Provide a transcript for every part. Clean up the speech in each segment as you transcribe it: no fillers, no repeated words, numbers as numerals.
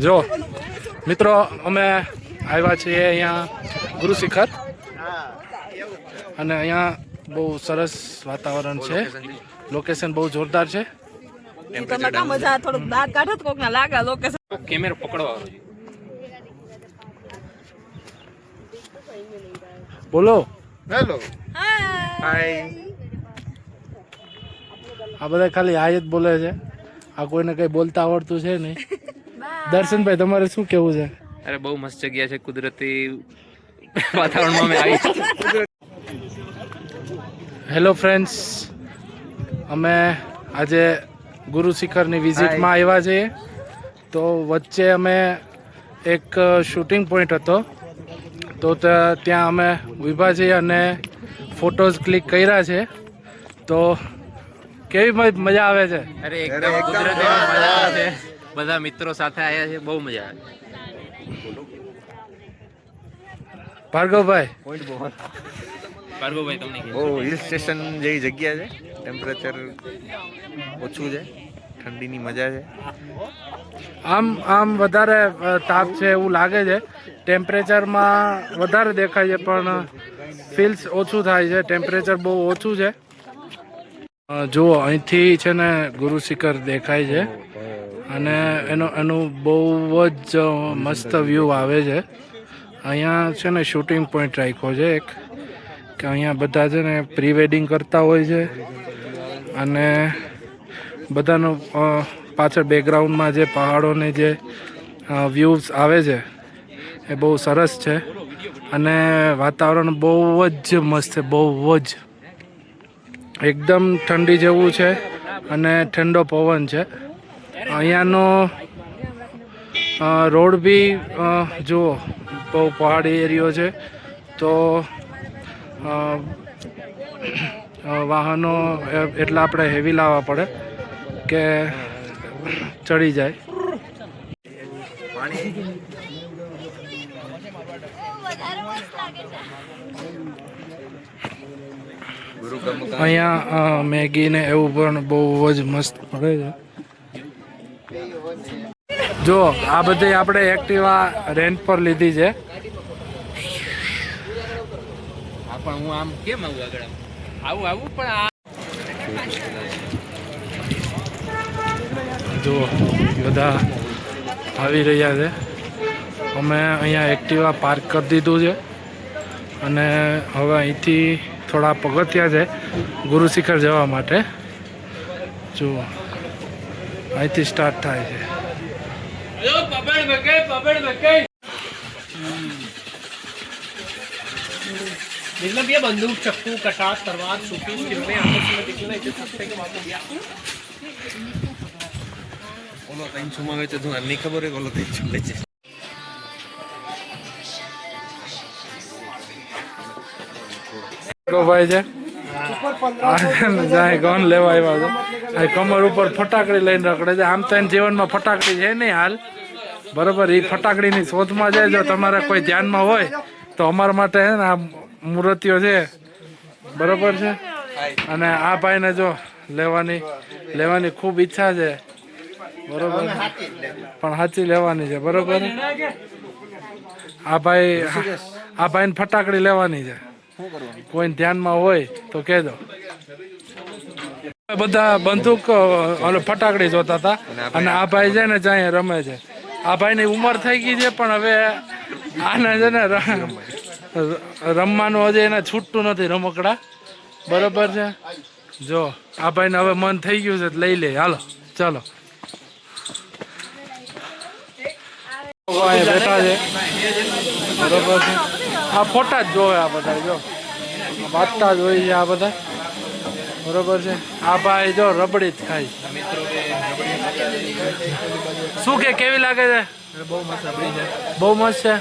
જો મિત્રો અમે આવ્યા છીએ અહીંયા ગુરુ શિખર અને અહીંયા બહુ સરસ વાતાવરણ છે. લોકેશન બહુ જોરદાર છે. મજા થોડુંક દાંત કાઢો તો કોકના લાગે લોકેશન. કેમેરો પકડવા બોલો. હેલો. હાય. આ બધા ખાલી હાય જ બોલે છે. આ કોઈને કઈ બોલતા આવડતું છે નહીં. દર્શનભાઈ તમારે શું કેવું છે? અરે બહુ મસ્ત જગ્યા છે, કુદરતી વાતાવરણમાં અમે આવી. હેલો ફ્રેન્ડ્સ, અમે આજે ગુરુ શિખરની વિઝિટમાં આવ્યા છીએ. તો વચ્ચે અમે એક શૂટિંગ પોઈન્ટ હતો તો ત્યાં અમે ઊભા છીએ અને ફોટોઝ ક્લિક કર્યા છે. તો કેવી મજા આવે છે? અરે એકદમ કુદરતી મજા આવે છે. બધા મિત્રો સાથે આવ્યા છે, બહુ મજા આવે. ભાર્ગવભાઈ, ભાર્ગવભાઈ તમને ઓ હિલ સ્ટેશન જેવી જગ્યા છે, ટેમ્પરેચર ઓછું છે, ઠંડીની મજા છે. આમ વધારે તાપ છે એવું લાગે છે. ટેમ્પરેચરમાં વધારે દેખાય છે પણ ફીલ્સ ઓછું થાય છે. ટેમ્પરેચર બહુ ઓછું છે. જુઓ અહીંથી છે ને ગુરુ શિખર દેખાય છે અને એનું બહુ જ મસ્ત વ્યૂ આવે છે. અહીંયા છે ને શૂટિંગ પોઈન્ટ રાખ્યો છે એક, કે અહીંયા બધા છે ને પ્રી વેડિંગ કરતા હોય છે અને બધાનું પાછળ બેકગ્રાઉન્ડમાં જે પહાડોને જે વ્યૂઝ આવે છે એ બહુ સરસ છે અને વાતાવરણ બહુ જ મસ્ત છે. બહુ જ એકદમ ઠંડી જેવું છે અને ઠંડો પવન છે. અહીંયાનો રોડ બી જુઓ, બહુ પહાડી એરિયો છે તો વાહનો એટલા આપણે હેવી લાવવા પડે કે ચડી જાય. અહીંયા મેગી ને એવું પણ બહુ જ મસ્ત મળે છે. જો આ બધી આપણે એક્ટિવા રેન્ટ પર લીધી છે. પણ હું આમ કેમ આવું આગળ આવું પણ જુઓ બધા આવી રહ્યા છે. અમે અહીંયા એક્ટિવા પાર્ક કરી દીધું છે અને હવે અહીંથી થોડા પગથિયા છે ગુરુ શિખર જવા માટે. જુઓ અહીંથી સ્ટાર્ટ થાય છે. मतलब ये बंदूक, चक्कू, कटार, तलवार, शूटिंग, किरणें आपस में दिखना इसे सकते के बात दिया ઓલો 300 માં વેચે તો નહીં ખબર હોય ઓલો 300 વેચે. ભાઈ છે જાય ગન લેવા આવ્યા છે. કમર ઉપર ફટાકડી લઈને રખડે છે. આમ તો એના જીવનમાં ફટાકડી છે નહીં હાલ, બરોબર. એ ફટાકડીની શોધમાં જાય. જો તમારે કોઈ ધ્યાનમાં હોય તો અમારા માટે છે ને આ મૂર્તિઓ છે, બરોબર છે. અને આ ભાઈને જો લેવાની ખૂબ ઈચ્છા છે, બરોબર, પણ સાચી લેવાની છે, બરોબર. આ ભાઈને ફટાકડી લેવાની છે. કોઈ ધ્યાનમાં હોય તો કહેજો. બધા બંદૂક ફટાકડી જોતા હતા અને આ ભાઈ છે ને જાય રમે છે. આ ભાઈની ઉંમર થઈ ગઈ છે પણ હવે આને છે ને રમવાનું હજી એને છૂટતું નથી રમકડા, બરોબર છે. જો આ ભાઈને હવે મન થઈ ગયું છે લઈ લે. હાલો ચાલો. બેઠા છે, બરોબર છે. આ ફોટા જ જોવે આ બધા. જો વાંચતા જ હોય છે આ બધા, બરોબર છે. આ ભાઈ જો રબડી જ ખાય. શું કે કેવી લાગે છે? બહુ મસ્ત છે. બહુ મસ્ત છે,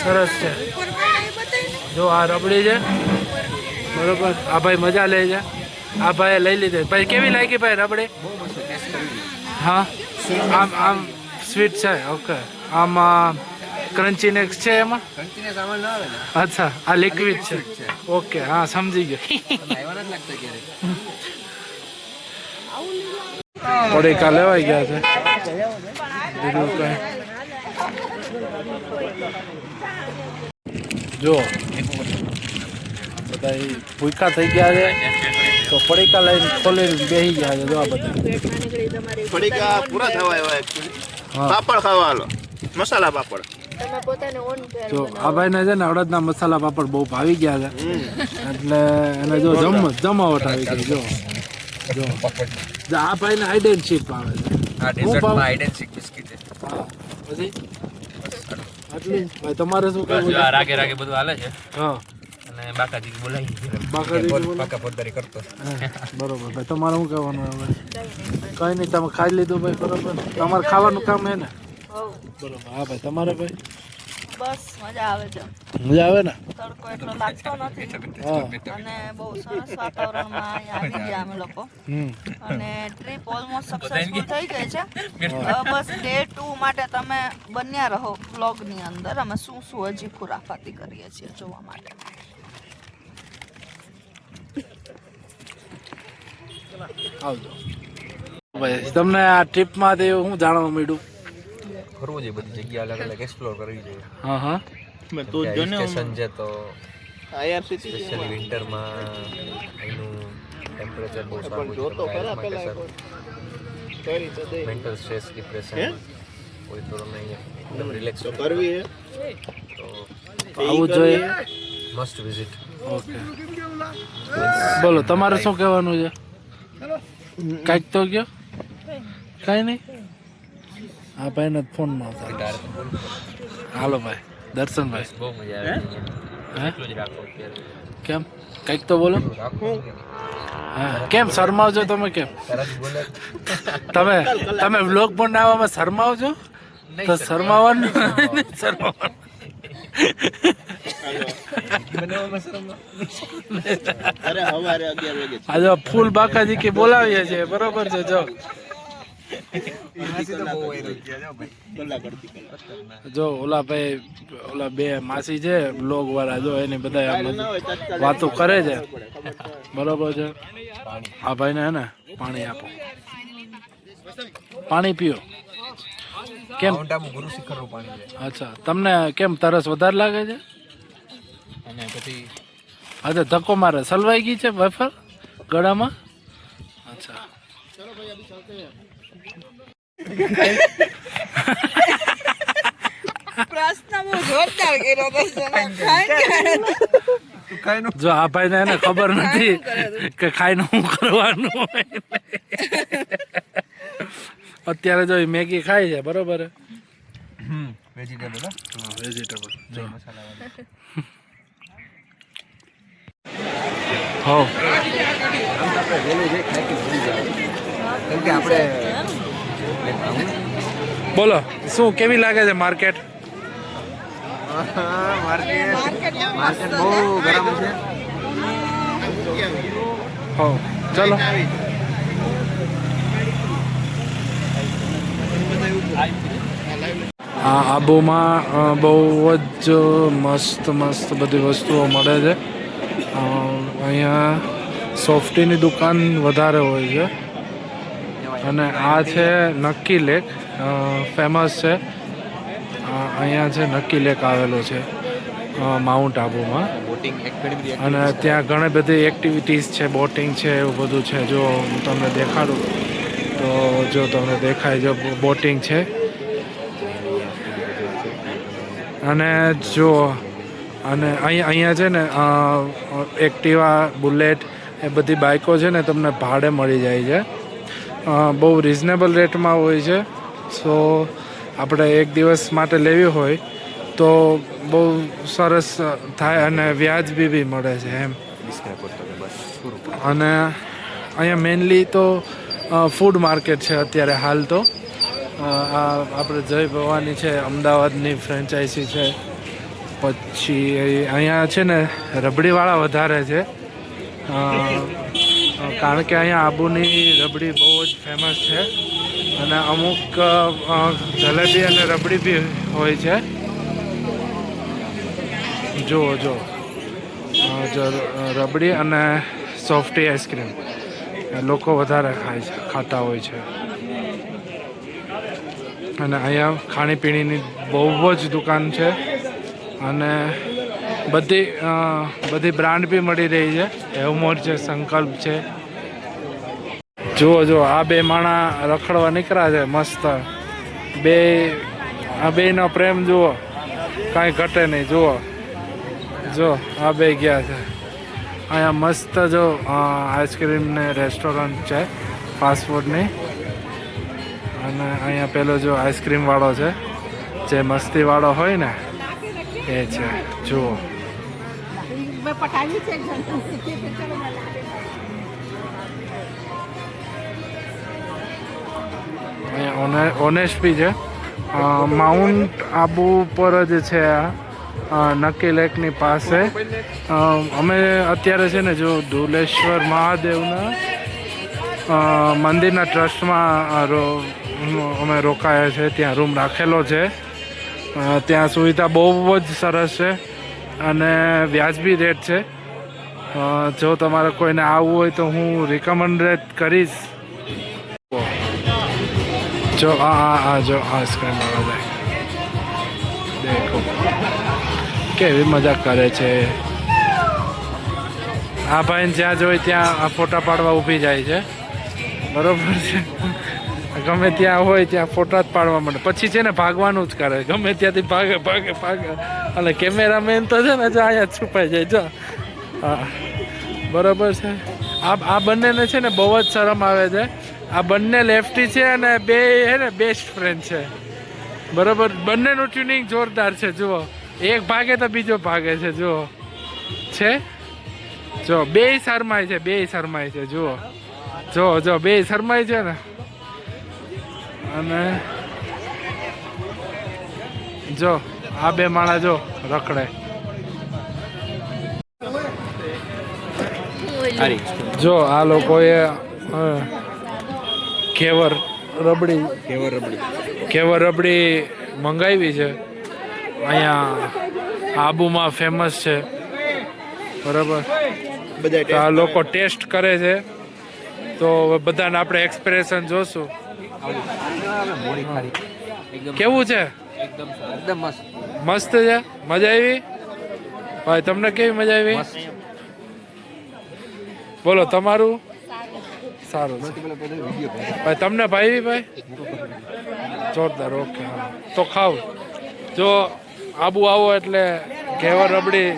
સરસ છે. જો આ રબડી છે, બરોબર. આ ભાઈ મજા લે છે. આ ભાઈ લઈ લીધે. ભાઈ કેવી લાગી ભાઈ રબડી? હા, આમ સ્વીટ છે. ઓકે. આમાં ક્રન્ચીનેસ છે એમાં? અચ્છા, આ લિક્વિડ છે. ઓકે, હા સમજી ગયો. પડીકા લેવાઈ ગયા છે. બીજું કંઈ જો બધા ભૂખા થઈ ગયા છે તો પડીકા લઈને ખોલીને બેસી ગયા છે જો આ બધા પડીકા પૂરા થવા આવ્યા actually. હા પાપડ ખાવા હાલો મસાલા પાપડ જો આ ભાઈને છે ને અડદના મસાલા પાપડ બહુ ભાવી ગયા છે એટલે એને જો જમાવટ આવી ગઈ જો જો આ ભાઈને આઈડેન્ટિટી આવે છે આ ડેઝર્ટમાં આઈડેન્ટિક બિસ્કિટ છે. હા પછી આટલી ભાઈ તમારે શું કહેવું છે? રાગે રાગે બધું હાલે છે હા અને બાકાજી બોલાવી બાકાજી બોલો. પાકા પોતદારી કરતો. હા, બરોબર ભાઈ તમારે શું કહેવાનું હવે કંઈ નહીં તમે ખાઈ લીધું ભાઈ બરોબર તમારે ખાવાનું કામ હે ને બરોબર હા ભાઈ તમારે ભાઈ બસ મજા આવે છે મજા આવે ને તડકો એટલો લાગતો નથી હા અને બહુ સરસ વાતાવરણમાં અહીંયા આવી ગયા અમે લોકો અને ટ્રીપ ઓલમોસ્ટ સક્સેસફુલ થઈ ગઈ છે હવે બસ ડે 2 માટે તમે બન્યા રહો વ્લોગની અંદર અમે શું શું હજી ખુરાફાતી કરીએ છીએ જોવા માટે આવજો ભાઈ તમને આ ટ્રીપમાંથી શું જાણવા મળ્યું ફરવું જોઈએ, બધી જગ્યા અલગ અલગ એક્સપ્લોર કરવી જોઈએ. હા હા સ્ટેશન છે તો આઈઆરસીટી સ્પેશિયલી વિન્ટરમાં અહીંનું ટેમ્પરેચર બહુ સારું હોય છે. મેન્ટલ સ્ટ્રેસ ડિપ્રેશન કોઈ તો તમે એકદમ રિલેક્સ કરવી હે તો આવું જોઈએ મસ્ટ વિઝિટ. ઓકે બોલો તમારે શું કહેવાનું છે કાંઈક તો કયો કાંઈ નહીં હા ભાઈને ફોન ન થાય હાલો ભાઈ દર્શનભાઈ બહુ મજા આવે હે એટલું જ રાખો અત્યારે કેમ કંઈક તો બોલો હા કેમ શરમાવજો તમે કેમ તમે તમે વ્લોગ બનાવવામાં શરમાવજો તો શરમાવાનું શરમાવાનું અરે હવારે 11 વાગે આજે ફૂલ બાકાજી કે બોલાવીએ છે બરોબર છે જો જો ઓલા ભાઈ ઓલા બે માસી છે બ્લોગ વાળા જો એની બધા વાતો કરે છે બરોબર છે આ ભાઈને હે ને પાણી આપો પાણી પીઓ કેમ ગુરુ શિખરનું પાણી છે. અચ્છા તમને કેમ તરસ વધારે લાગે છે અને પછી હા તો ધક્કો મારે સલવાઈ ગઈ છે વેફર ગળામાં અચ્છા પ્રશ્ન બહુ જોરદાર કર્યો તો જો આ ભાઈને એને ખબર નથી કે ખાઈને શું કરવાનું હોય. અત્યારે જો એ મેગી ખાય છે બરોબર વેજીટેબલ વેજીટેબલ જો મસાલા હો કેમ કે આપણે બોલો શું કેવી લાગે છે માર્કેટ માર્કેટ બહુ ગરમ છે. હો ચલો આ આબુમાં બહુ જ મસ્ત મસ્ત બધી વસ્તુઓ મળે છે અહીંયા સોફ્ટીની દુકાન વધારે હોય છે અને આ છે નક્કી લેક ફેમસ છે અહીંયા છે નક્કી લેક આવેલો છે માઉન્ટ આબુમાં અને ત્યાં ઘણી બધી એક્ટિવિટીઝ છે બોટિંગ છે એવું બધું છે જો હું તમને દેખાડું તો જો તમને દેખાય જો બોટિંગ છે અને જો અને અહીંયા છે ને એક્ટિવા બુલેટ એ બધી બાઇકો છે ને તમને ભાડે મળી જાય છે બહુ રિઝનેબલ રેટમાં હોય છે સો આપણે એક દિવસ માટે લેવી હોય તો બહુ સરસ થાય અને વ્યાજબી બી મળે છે એમ અને અહીંયા મેઇનલી તો ફૂડ માર્કેટ છે અત્યારે હાલ તો આ આપણે જય ભવાની છે અમદાવાદની ફ્રેન્ચાઇઝી છે પછી અહીંયા છે ને રબડીવાળા વધારે છે કારણ કે અહીંયા આબુની રબડી બહુ જ ફેમસ છે અને અમુક જલેબી અને રબડી બી હોય છે જુઓ જો રબડી અને સોફ્ટી આઈસ્ક્રીમ લોકો વધારે ખાતા હોય છે અને અહીંયા ખાણીપીણીની બહુ જ દુકાન છે અને બધી બ્રાન્ડ બી મળી રહી છે. હેવમોર છે, સંકલ્પ છે. જુઓ આ બે માણા રખડવા નીકળ્યા છે મસ્ત. આ બેનો પ્રેમ જુઓ, કાંઈ ઘટે નહીં. જો આ બે ગયા છે. અહીંયા મસ્ત આઈસ્ક્રીમ ને રેસ્ટોરન્ટ છે ફાસ્ટફૂડની. અને અહીંયા પેલો જો આઈસ્ક્રીમ વાળો છે, જે મસ્તી વાળો હોય ને એ છે. જુઓ અહીંયા ઓનેસ્ટ બી છે. માઉન્ટ આબુ પર જ છે આ નક્કી લેકની પાસે. અમે અત્યારે છે ને જો ધુલેશ્વર મહાદેવના મંદિરના ટ્રસ્ટમાં અમે રોકાયા છે. ત્યાં રૂમ રાખેલો છે. ત્યાં સુવિધા બહુ જ સરસ છે અને વ્યાજબી રેટ છે. જો તમારે કોઈને આવવું હોય તો હું રિકમેન્ડેડ કરીશ. જો જો આઈસ્ક્રીમ આવે દેખો કેવી મજા કરે છે. આ ભાઈને જ્યાં જોઈ ત્યાં આ ફોટા પાડવા ઊભી જાય છે. બરોબર છે. ગમે ત્યાં હોય ત્યાં ફોટા જ પાડવા માંડે. પછી છે ને ભાગવાનું જ કરે. ગમે ત્યાંથી ભાગે અને કેમેરામેન તો છે ને જો અહીંયા છુપાઈ જાય. જો હા બરોબર છે. આ બંનેને છે ને બહુ જ શરમ આવે છે. આ બંને લેફ્ટી છે અને બે હે ને બેસ્ટ ફ્રેન્ડ છે. બરોબર. બંનેનું ટ્યુનિંગ જોરદાર છે. જુઓ એક ભાગે તો બીજો ભાગે છે. જુઓ છે જો બે શરમાય છે. જો બે શરમાય છે ને. અને જો આ બે માણા જો રખડે. જો આ લોકોએ કેવર રબડી મંગાવી છે. અહીંયા આબુમાં ફેમસ છે. બરાબર. તો આ લોકો ટેસ્ટ કરે છે તો બધાને આપણે એક્સપ્રેશન જોશું. કેવું છે? એકદમ મસ્ત છે. મજા આવી ભાઈ? તમને કેવી મજા આવી? બોલો તમારું? સારું છે ભાઈ. તમને ભાઈ જોરદાર. ઓકે તો ખાવ. જો આબુ આવો એટલે ઘેવર રબડી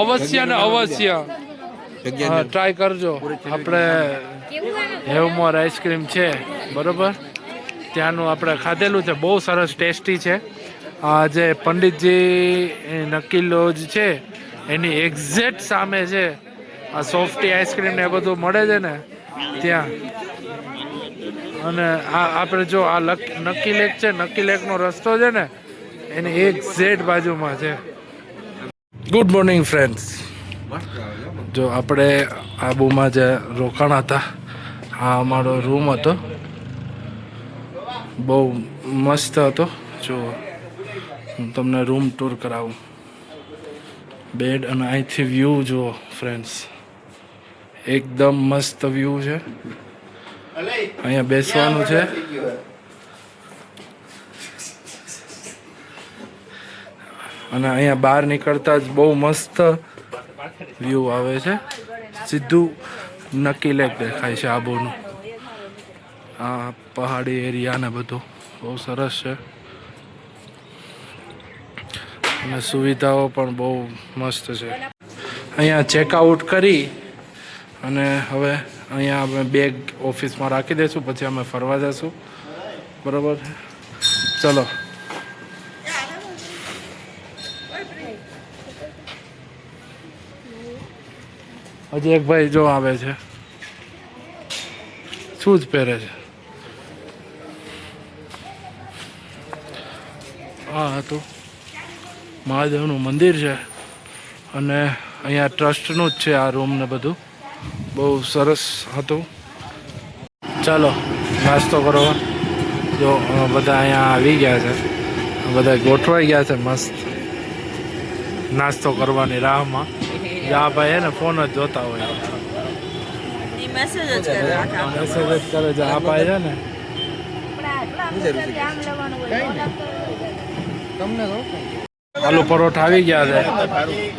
અવશ્ય ને અવશ્ય ટ્રાય કરજો. આપણે હેવમોર આઈસ્ક્રીમ છે બરોબર, ત્યાંનું આપણે ખાધેલું છે. બહુ સરસ ટેસ્ટી છે. જે પંડિતજી નક્કી લોજ છે એની એક્ઝેક્ટ સામે છે આ સોફ્ટી આઈસ્ક્રીમ ને એ બધું મળે છે ને ત્યાં. અને આ આપણે જો આ નક્કી લેક છે, નક્કી લેકનો રસ્તો છે ને એની એક્ઝેક્ટ બાજુમાં છે. Good morning friends. જો આપણે આબુમાં જે રોકાણ હતા, આ અમારો રૂમ હતો. બહુ મસ્ત હતો. જો હું તમને રૂમ ટૂર કરાવું. બેડ અને અહીંથી વ્યૂ જુઓ ફ્રેન્ડ્સ, એકદમ મસ્ત વ્યૂ છે. અહીંયા બેસવાનું છે. અને અહીંયા બહાર નીકળતા જ બહુ મસ્ત વ્યૂ આવે છે. સીધું નક્કી લેક દેખાય છે આબુનું. આ પહાડી એરિયા ને બધું બહુ સરસ છે. અને સુવિધાઓ પણ બહુ મસ્ત છે. અહીંયા ચેકઆઉટ કરી અને હવે અહીંયા અમે બેગ ઓફિસમાં રાખી દઈશું, પછી અમે ફરવા જઈશું. બરાબર, ચલો. હજી એક ભાઈ જો આવે છે, શૂઝ પહેરે છે. આ હતું મહાદેવનું મંદિર છે અને અહીંયા ટ્રસ્ટનું જ છે આ રૂમ ને બધું. બહુ સરસ હતું. ચાલો નાસ્તો કરવા. જો બધા અહીંયા આવી ગયા છે, બધા ગોઠવાઈ ગયા છે મસ્ત નાસ્તો કરવાની રાહમાં. આ ભાઈ હે ને ફોન જ જોતા હોય, મેસેજ જ કરે છે. આ ભાઈ છે ને આલુ પરોઠા આવી ગયા છે.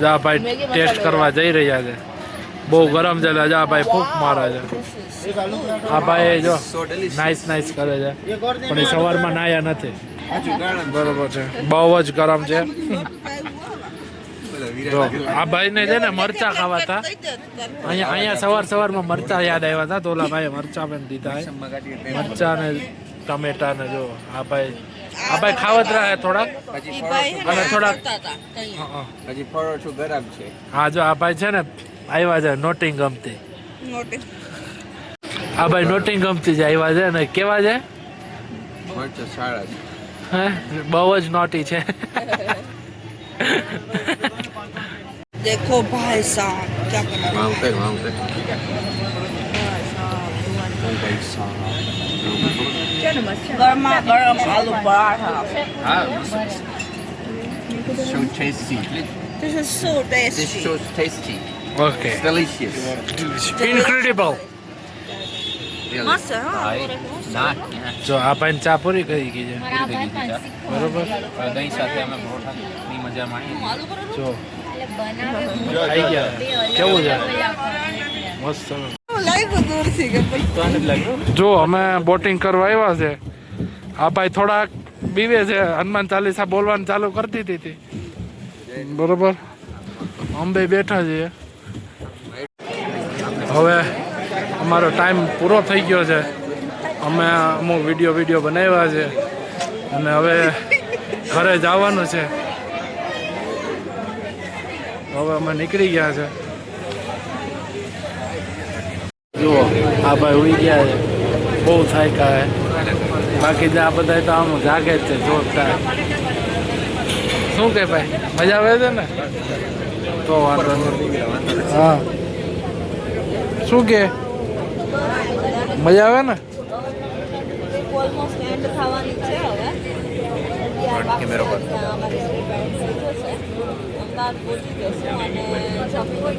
જા ભાઈ ટેસ્ટ કરવા જઈ રહ્યા છે. બહુ ગરમ છે એટલે જા ભાઈ ફૂંક મારે છે. આ ભાઈ જો નાઈસ કરે છે પણ એ સવારમાં નાયા નથી. બરોબર છે, બહુ જ ગરમ છે. જો આ ભાઈને છે ને મરચા ખાવા હતા. અહીંયા સવારમાં મરચા યાદ આવ્યા હતા તો ઓલા ભાઈ મરચા પણ દીધા છે. મરચા ને ટમેટા ને જો આ ભાઈ ખાવત રહે થોડાક અને થોડાક. હજી પરોઠું ગરમ છે. હા જો આ ભાઈ છે ને આવ્યા છે નોટિંગમથી. આ ભાઈ નોટિંગમથી જ આવ્યા છે ને કેવા છે મરચા સારા છે. હે બહુ જ નોટી છે. देखो भाई साहब क्या गर्मा गर्म आलू पराठा. હા. So tasty. This is so This tasty. so tasty. Okay It's delicious. Incredible. મસ્ત હા ના જો આ ભાઈ ચા પૂરી કરી ગઈ છે બરોબર. દહીં સાથે અમે પરોઠાની મજા માણી. જો આવી ગયા કેવું છે મસ્ત. લાગ્યું દૂરથી કે જો અમે બોટિંગ કરવા આવ્યા છે. આ ભાઈ થોડાક બીવે છે. હનુમાન ચાલીસા બોલવાનું ચાલુ કરી દીધી હતી બરોબર. અંબે બેઠા છીએ. હવે અમારો ટાઈમ પૂરો થઈ ગયો છે. અમે અમુક વિડીયો બનાવ્યા છે અને હવે ઘરે જવાનું છે. હવે અમે નીકળી ગયા છે. જુઓ આ ભાઈ ઉઈ ગયા છે. બહુ થાક્યા છે. બાકી આ બધા તો આમ જાગે જ છે જોરદાર. શું કે ભાઈ મજા આવે છે ને તો વાંધો નથી. હા શું કે મજા આવે ને. ઓલમોસ્ટ એન્ડ થવાની છે હવે. કેમેરો પર. અમારી અમદાવાદ પહોંચી જશું અને જમવું